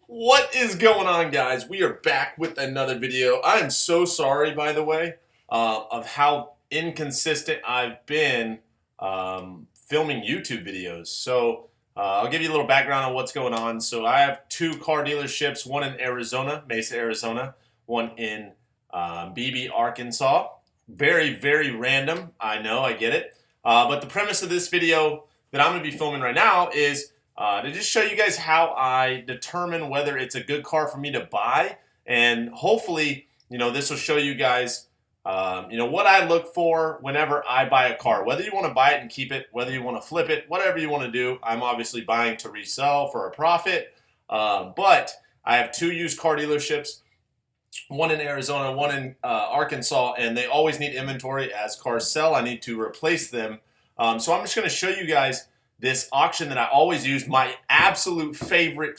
What is going on, guys? We are back with another video. I am so sorry, by the way, of how inconsistent I've been filming YouTube videos. So I'll give you a little background on what's going on. So I have two car dealerships, one in Arizona, Mesa, Arizona, one in Beebe, Arkansas. Very, very random. I know, I get it. But the premise of this video that I'm going to be filming right now is to just show you guys how I determine whether it's a good car for me to buy, and hopefully, this will show you guys, what I look for whenever I buy a car. Whether you want to buy it and keep it, whether you want to flip it, whatever you want to do. I'm obviously buying to resell for a profit, but I have two used car dealerships, one in Arizona, one in Arkansas, and they always need inventory. As cars sell, I need to replace them. So I'm just going to show you guys this auction that I always use, my absolute favorite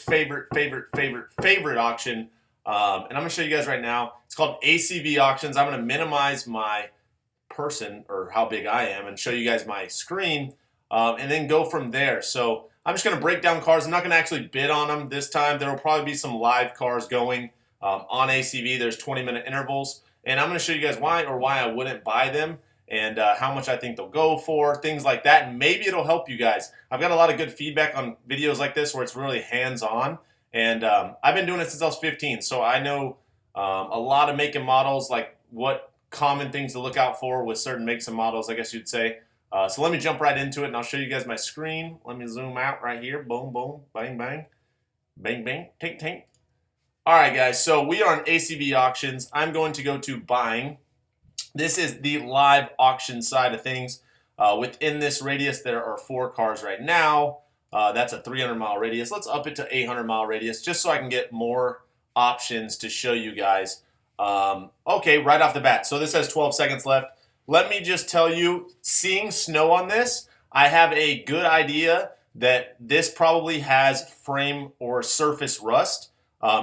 auction. And I'm going to show you guys right now. It's called ACV Auctions. I'm going to minimize my person, or how big I am, and show you guys my screen, and then go from there. So I'm just going to break down cars. I'm not going to actually bid on them this time. There will probably be some live cars going on ACV. There's 20-minute intervals, and I'm going to show you guys why I wouldn't buy them, and how much I think they'll go for, things like that. And maybe it'll help you guys. I've got a lot of good feedback on videos like this where it's really hands-on, and I've been doing it since I was 15, so I know a lot of make and models, like what common things to look out for with certain makes and models, I guess you'd say. So let me jump right into it, and I'll show you guys my screen. Let me zoom out right here. Boom, boom, bang, bang, bang, bang, tink, tink. All right, guys, so we are on ACV Auctions. I'm going to go to buying. This is the live auction side of things. Within this radius, there are 4 cars right now. That's a 300-mile radius. Let's up it to 800-mile radius just so I can get more options to show you guys. Okay, right off the bat. So this has 12 seconds left. Let me just tell you, seeing snow on this, I have a good idea that this probably has frame or surface rust,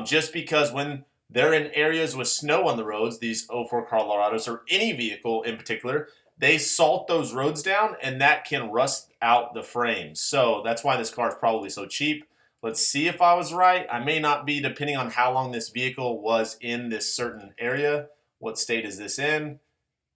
just because when they're in areas with snow on the roads, these 04 Colorados, or any vehicle in particular, they salt those roads down, and that can rust out the frames. So that's why this car is probably so cheap. Let's see if I was right. I may not be, depending on how long this vehicle was in this certain area. What state is this in?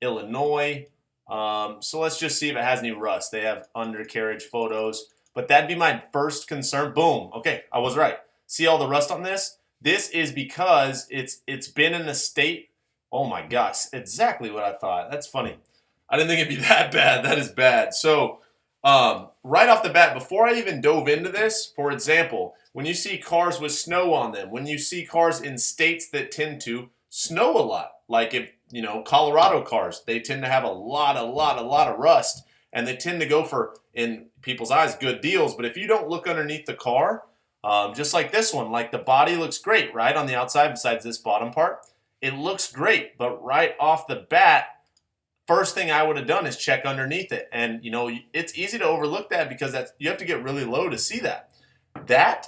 Illinois. So let's just see if it has any rust. They have undercarriage photos, but that'd be my first concern. Boom. Okay, I was right. See all the rust on this? This is because it's been in a state. Oh my gosh, exactly what I thought. That's funny. I didn't think it'd be that bad. That is bad. So right off the bat, before I even dove into this, for example, when you see cars with snow on them, when you see cars in states that tend to snow a lot, like if, Colorado cars, they tend to have a lot of rust, and they tend to go for, in people's eyes, good deals. But if you don't look underneath the car, just like this one, like the body looks great, right, on the outside, besides this bottom part, it looks great. But right off the bat, first thing I would have done is check underneath it. And, it's easy to overlook that because you have to get really low to see that. That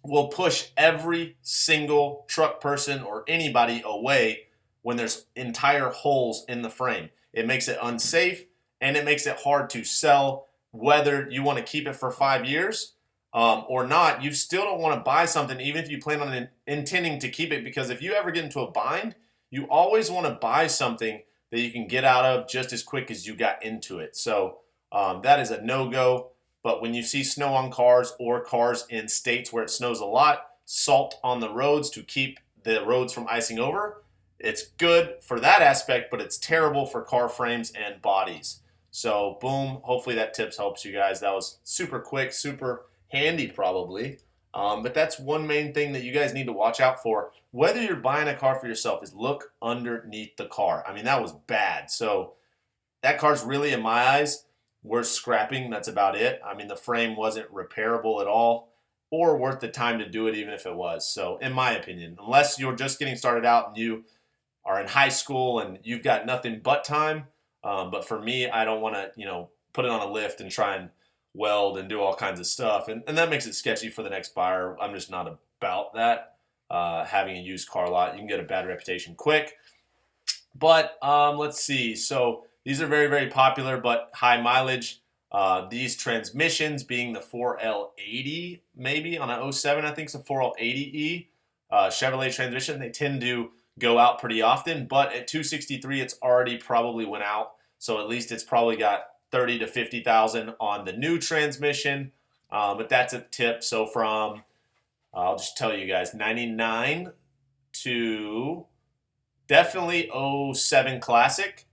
will push every single truck person or anybody away when there's entire holes in the frame. It makes it unsafe, and it makes it hard to sell. Whether you want to keep it for 5 years or not, you still don't want to buy something even if you plan on intending to keep it, because if you ever get into a bind, you always want to buy something that you can get out of just as quick as you got into it. So that is a no-go. But when you see snow on cars, or cars in states where it snows a lot, salt on the roads to keep the roads from icing over, it's good for that aspect, but it's terrible for car frames and bodies. So boom, hopefully that tips helps you guys. That was super quick, super handy probably. But that's one main thing that you guys need to watch out for, whether you're buying a car for yourself, is look underneath the car. I mean, that was bad. So that car's really, in my eyes, worth scrapping. That's about it. I mean, the frame wasn't repairable at all, or worth the time to do it, even if it was. So in my opinion, unless you're just getting started out and you are in high school and you've got nothing but time. But for me, I don't want to, put it on a lift and try and weld and do all kinds of stuff. And that makes it sketchy for the next buyer. I'm just not about that. Having a used car lot, you can get a bad reputation quick. But let's see. So these are very, very popular, but high mileage. These transmissions being the 4L80, maybe on an '07, I think it's a 4L80E Chevrolet transmission. They tend to go out pretty often, but at 263, it's already probably went out. So at least it's probably got 30 to 50,000 on the new transmission. But that's a tip. So from, I'll just tell you guys, 99 to definitely '07 Classic.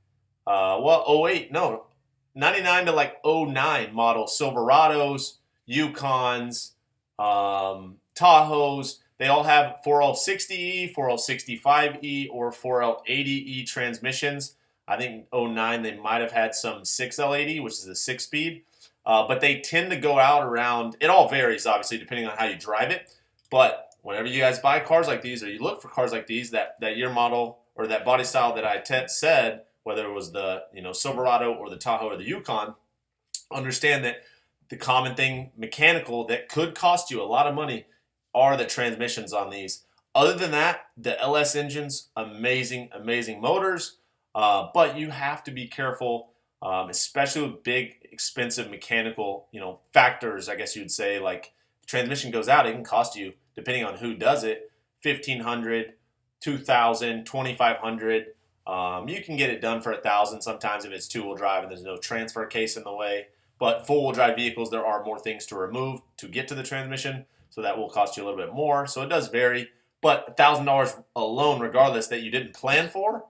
Well, '08, no, 99 to like '09 model Silverados, Yukons, Tahoes. They all have 4L60E, 4L65E, or 4L80E transmissions. I think '09 they might have had some 6L80, which is a 6-speed. But they tend to go out around, it all varies obviously depending on how you drive it. But whenever you guys buy cars like these or you look for cars like these, that year model or that body style that I said, whether it was the Silverado or the Tahoe or the Yukon, understand that the common thing mechanical that could cost you a lot of money are the transmissions on these. Other than that, the LS engines, amazing, amazing motors, but you have to be careful, especially with big, expensive mechanical, factors, I guess you'd say. Like, if transmission goes out, it can cost you, depending on who does it, $1,500, $2,000, $2,500. You can get it done for $1,000 sometimes if it's two-wheel drive and there's no transfer case in the way. But four-wheel drive vehicles, there are more things to remove to get to the transmission, so that will cost you a little bit more. So it does vary, but $1,000 alone, regardless, that you didn't plan for,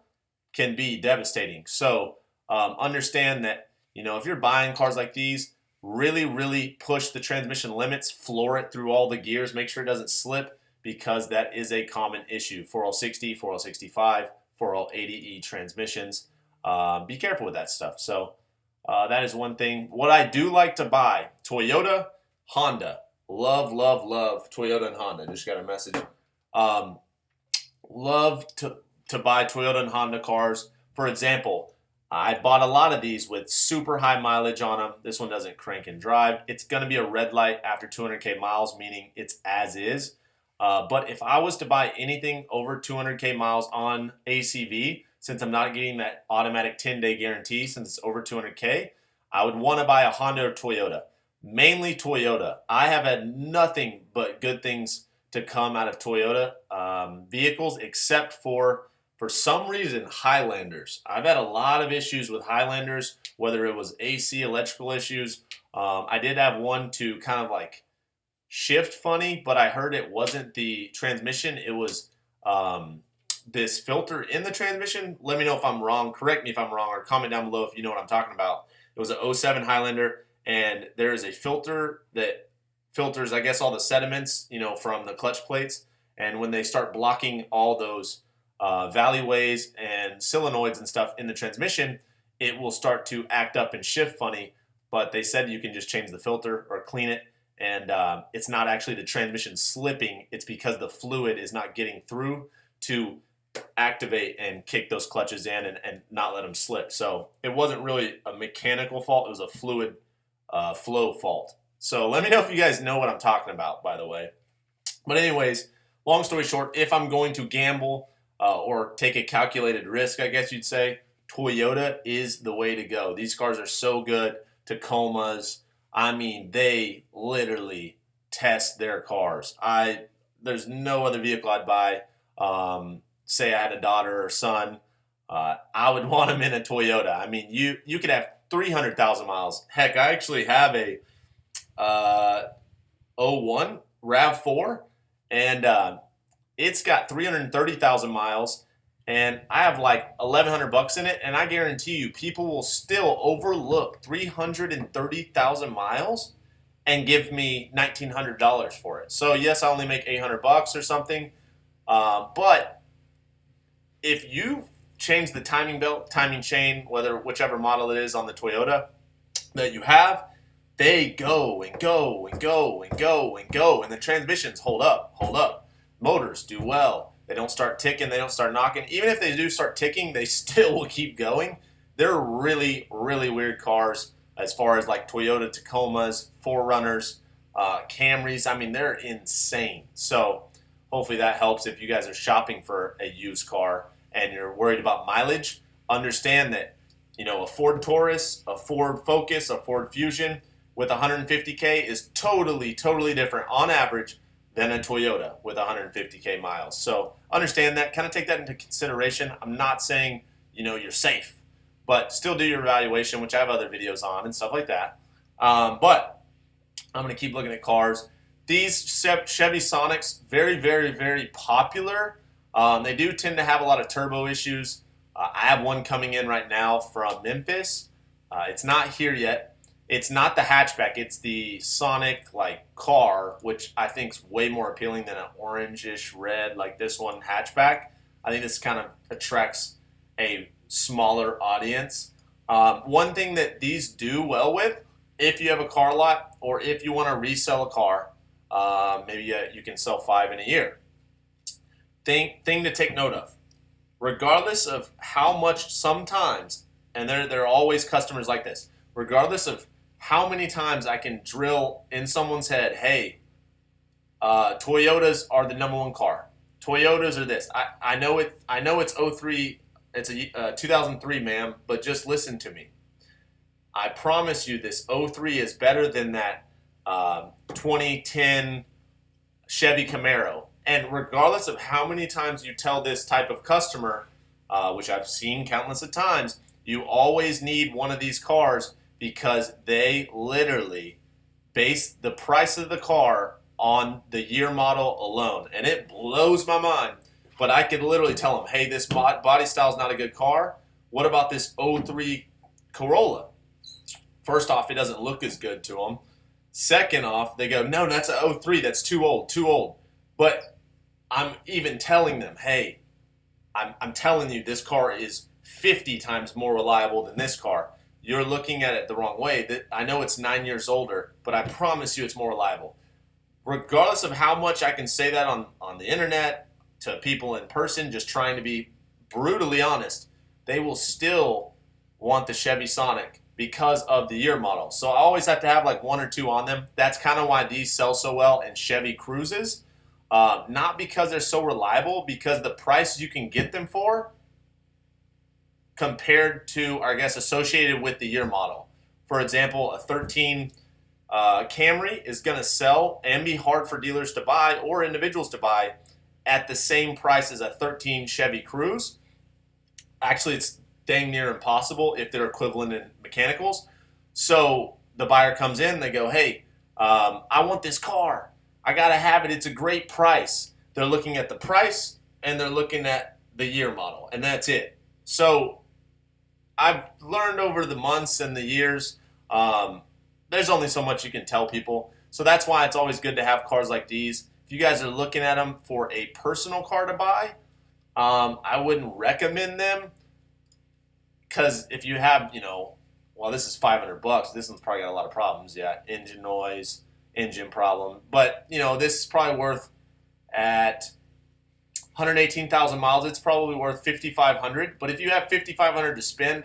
can be devastating. So understand that, if you're buying cars like these, really, really push the transmission limits, floor it through all the gears, make sure it doesn't slip, because that is a common issue. 4L60, 4L65, 4L80E transmissions. Be careful with that stuff. So that is one thing. What I do like to buy, Toyota, Honda. Love, love, love Toyota and Honda. Just got a message. Love to buy Toyota and Honda cars. For example, I bought a lot of these with super high mileage on them. This one doesn't crank and drive. It's going to be a red light after 200K miles, meaning it's as is. But if I was to buy anything over 200K miles on ACV, since I'm not getting that automatic 10-day guarantee since it's over 200K, I would want to buy a Honda or Toyota. Mainly Toyota. I have had nothing but good things to come out of Toyota vehicles, except for some reason, Highlanders. I've had a lot of issues with Highlanders, whether it was AC electrical issues. I did have one to kind of like shift funny, but I heard it wasn't the transmission. It was this filter in the transmission. Let me know if I'm wrong. Correct me if I'm wrong, or comment down below if you know what I'm talking about. It was a '07 Highlander. And there is a filter that filters, I guess, all the sediments, from the clutch plates. And when they start blocking all those valleyways and solenoids and stuff in the transmission, it will start to act up and shift funny. But they said you can just change the filter or clean it. And it's not actually the transmission slipping. It's because the fluid is not getting through to activate and kick those clutches in and not let them slip. So it wasn't really a mechanical fault. It was a fluid flow fault. So let me know if you guys know what I'm talking about, by the way. But anyways, long story short, if I'm going to gamble or take a calculated risk, I guess you'd say, Toyota is the way to go. These cars are so good. Tacomas, I mean, they literally test their cars. There's no other vehicle I'd buy. Say I had a daughter or son, I would want them in a Toyota. I mean, you could have 300,000 miles. Heck, I actually have a '01 RAV4, and it's got 330,000 miles, and I have like $1,100 in it, and I guarantee you, people will still overlook 330,000 miles and give me $1,900 for it. So yes, I only make $800 or something, but if you change the timing belt, timing chain, whichever model it is on the Toyota that you have, they go and go and go and go and go, and the transmissions hold up. Motors do well. They don't start ticking, they don't start knocking. Even if they do start ticking, they still will keep going. They're really, really weird cars as far as like Toyota Tacomas, 4Runners, Camrys. I mean, they're insane. So hopefully that helps if you guys are shopping for a used car and you're worried about mileage. Understand that a Ford Taurus, a Ford Focus, a Ford Fusion with 150K is totally, totally different on average than a Toyota with 150K miles. So understand that, kind of take that into consideration. I'm not saying, you're safe, but still do your evaluation, which I have other videos on and stuff like that. But I'm going to keep looking at cars. These Chevy Sonics, very, very, very popular. They do tend to have a lot of turbo issues. I have one coming in right now from Memphis. It's not here yet. It's not the hatchback. It's the Sonic car, which I think is way more appealing than an orangish red like this one hatchback. I think this kind of attracts a smaller audience. One thing that these do well with, if you have a car lot or if you want to resell a car, maybe you can sell 5 in a year. Thing to take note of. Regardless of how much sometimes, and there are always customers like this, regardless of how many times I can drill in someone's head, hey, Toyotas are the number one car. Toyotas are this. I know it's 03, it's a 2003, ma'am, but just listen to me. I promise you this 03 is better than that 2010 Chevy Camaro. And regardless of how many times you tell this type of customer, which I've seen countless of times, you always need one of these cars because they literally base the price of the car on the year model alone. And it blows my mind. But I could literally tell them, hey, this body style is not a good car. What about this 03 Corolla? First off, it doesn't look as good to them. Second off, they go, no, that's a 03. That's too old. But I'm even telling them, hey, I'm telling you this car is 50 times more reliable than this car. You're looking at it the wrong way. That I know it's 9 years older, but I promise you it's more reliable. Regardless of how much I can say that on the internet to people in person, just trying to be brutally honest, they will still want the Chevy Sonic because of the year model. So I always have to have like 1 or 2 on them. That's kind of why these sell so well in Chevy Cruises. Not because they're so reliable, because the price you can get them for compared to, or I guess, associated with the year model. For example, a 13 Camry is going to sell and be hard for dealers to buy or individuals to buy at the same price as a 13 Chevy Cruze. Actually, it's dang near impossible if they're equivalent in mechanicals. So the buyer comes in, they go, hey, I want this car. I got to have it. It's a great price. They're looking at the price and they're looking at the year model, and that's it. So I've learned over the months and the years, there's only so much you can tell people. So that's why it's always good to have cars like these. If you guys are looking at them for a personal car to buy, I wouldn't recommend them because if you have, well, this is $500. This one's probably got a lot of problems. Yeah, engine noise, engine problem. But, this is probably worth at 118,000 miles. It's probably worth $5,500. But if you have $5,500 to spend,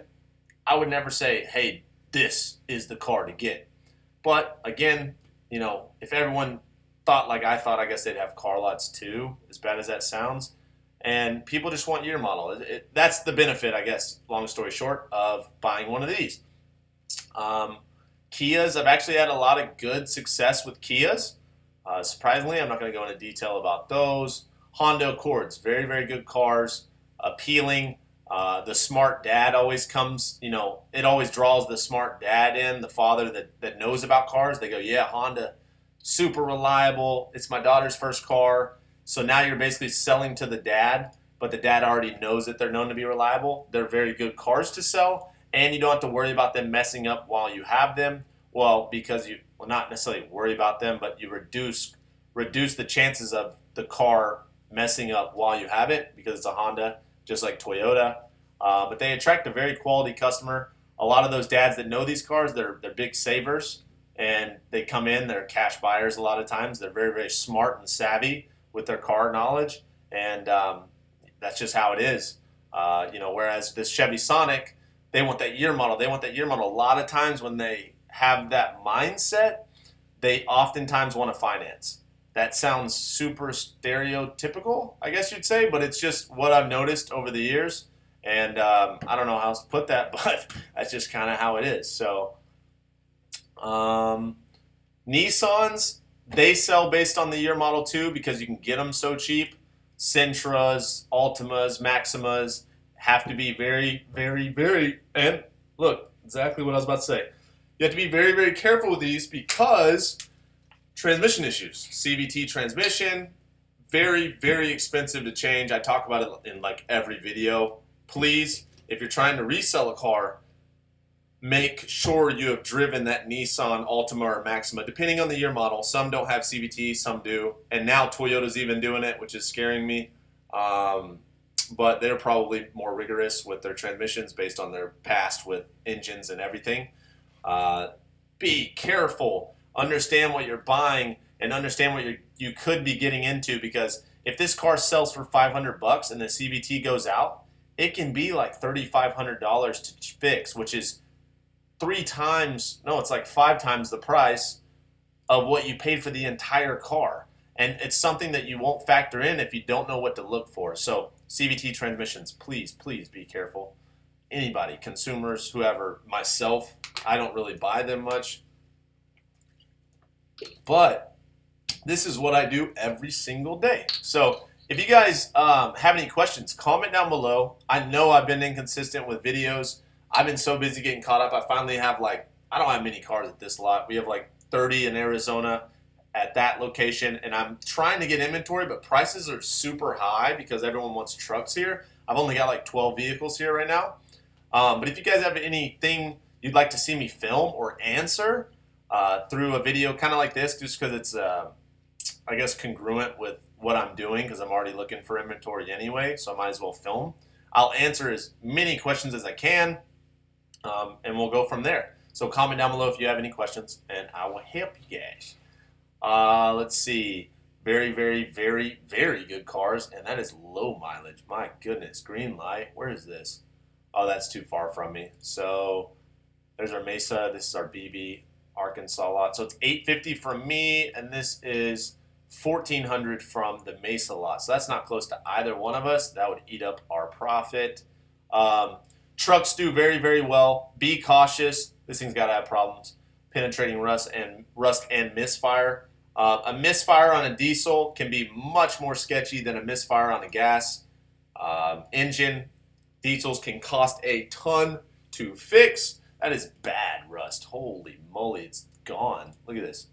I would never say, hey, this is the car to get. But again, if everyone thought like I thought, I guess they'd have car lots too, as bad as that sounds. And people just want year model. That's the benefit, I guess, long story short, of buying one of these. Kias, I've actually had a lot of good success with Kias. Surprisingly, I'm not going to go into detail about those. Honda Accords, very, very good cars, appealing. The smart dad always comes, it always draws the smart dad in, the father that knows about cars. They go, yeah, Honda, super reliable. It's my daughter's first car. So now you're basically selling to the dad, but the dad already knows that they're known to be reliable. They're very good cars to sell, and you don't have to worry about them messing up while you have them. Well, because not necessarily worry about them, but you reduce the chances of the car messing up while you have it because it's a Honda, just like Toyota. But they attract a very quality customer. A lot of those dads that know these cars, they're big savers, and they come in, they're cash buyers a lot of times. They're very, very smart and savvy with their car knowledge, and that's just how it is. Whereas this Chevy Sonic, they want that year model. A lot of times when they have that mindset, they oftentimes want to finance. That sounds super stereotypical, I guess you'd say, but it's just what I've noticed over the years. And I don't know how else to put that, but that's just kind of how it is. So Nissans, they sell based on the year model too because you can get them so cheap. Sentras, Altimas, Maximas have to be very, very, very, and look, exactly what I was about to say. You have to be very, very careful with these because transmission issues. CVT transmission, very, very expensive to change. I talk about it in like every video. Please, if you're trying to resell a car, make sure you have driven that Nissan Altima or Maxima, depending on the year model. Some don't have CVT, some do. And now Toyota's even doing it, which is scaring me. But they're probably more rigorous with their transmissions based on their past with engines and everything. Be careful. Understand what you're buying and understand what you could be getting into, because if this car sells for $500 and the CVT goes out, it can be like $3,500 to fix, which is 3 times, no, it's like 5 times the price of what you paid for the entire car. And it's something that you won't factor in if you don't know what to look for. So CVT transmissions, please, please be careful. Anybody, consumers, whoever, myself, I don't really buy them much. But this is what I do every single day. So if you guys have any questions, comment down below. I know I've been inconsistent with videos. I've been so busy getting caught up. I finally have I don't have many cars at this lot. We have like 30 in Arizona at that location, and I'm trying to get inventory, but prices are super high because everyone wants trucks here. I've only got like 12 vehicles here right now. But if you guys have anything you'd like to see me film or answer through a video kind of like this, just because it's, I guess, congruent with what I'm doing, because I'm already looking for inventory anyway, so I might as well film. I'll answer as many questions as I can, and we'll go from there. So comment down below if you have any questions, and I will help you guys. Let's see. Very, very, very, very good cars, and that is low mileage. My goodness, green light. Where is this? Oh, that's too far from me. So there's our Mesa. This is our BB Arkansas lot. So it's $850 from me, and this is $1,400 from the Mesa lot. So that's not close to either one of us. That would eat up our profit. Trucks do very, very well. Be cautious. This thing's got to have problems penetrating rust and misfire. A misfire on a diesel can be much more sketchy than a misfire on a gas engine. Diesels can cost a ton to fix. That is bad rust. Holy moly, it's gone. Look at this.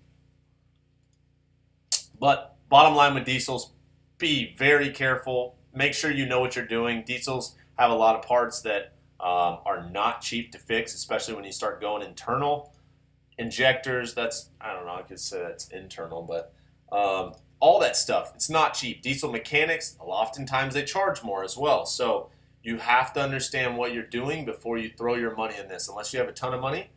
But bottom line with diesels, be very careful. Make sure you know what you're doing. Diesels have a lot of parts that are not cheap to fix, especially when you start going internal. Injectors, that's, I don't know, I could say that's internal, but all that stuff, it's not cheap. Diesel mechanics, oftentimes they charge more as well. So you have to understand what you're doing before you throw your money in this. Unless you have a ton of money,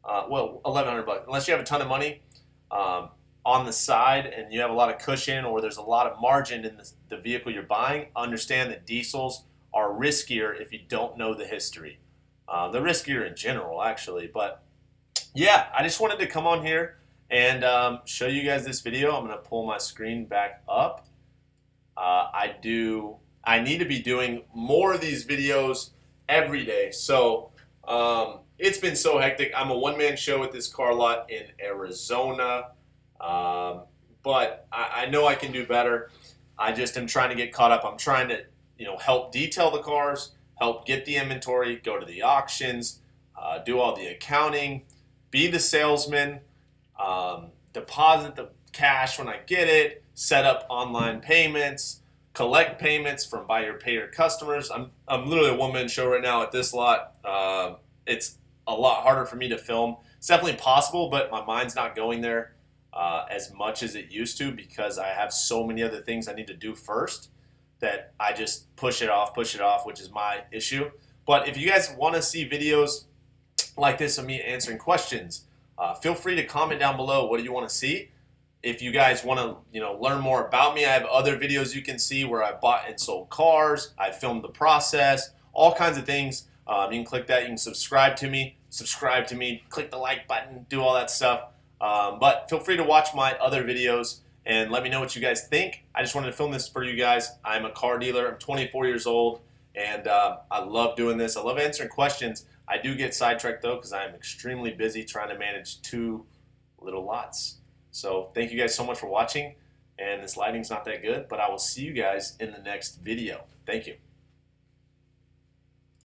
well, $1,100. Unless you have a ton of money on the side and you have a lot of cushion, or there's a lot of margin in the vehicle you're buying, understand that diesels are riskier if you don't know the history. They're riskier in general, actually. But yeah, I just wanted to come on here and show you guys this video. I'm going to pull my screen back up. I need to be doing more of these videos every day. So it's been so hectic. I'm a one-man show at this car lot in Arizona. But I know I can do better. I just am trying to get caught up. I'm trying to, help detail the cars, help get the inventory, go to the auctions, do all the accounting, be the salesman, deposit the cash when I get it, set up online payments, collect payments from buyer payer customers. I'm literally a one-man show right now at this lot. It's a lot harder for me to film. It's definitely possible, but my mind's not going there as much as it used to, because I have so many other things I need to do first that I just push it off, which is my issue. But if you guys want to see videos like this of me answering questions, feel free to comment down below. What do you want to see? If you guys want to, learn more about me, I have other videos you can see where I bought and sold cars. I filmed the process, all kinds of things. You can click that. You can subscribe to me, click the like button, do all that stuff. But feel free to watch my other videos and let me know what you guys think. I just wanted to film this for you guys. I'm a car dealer. I'm 24 years old, And I love doing this. I love answering questions. I do get sidetracked though because I'm extremely busy trying to manage 2 little lots. So thank you guys so much for watching. And this lighting's not that good, but I will see you guys in the next video. Thank you.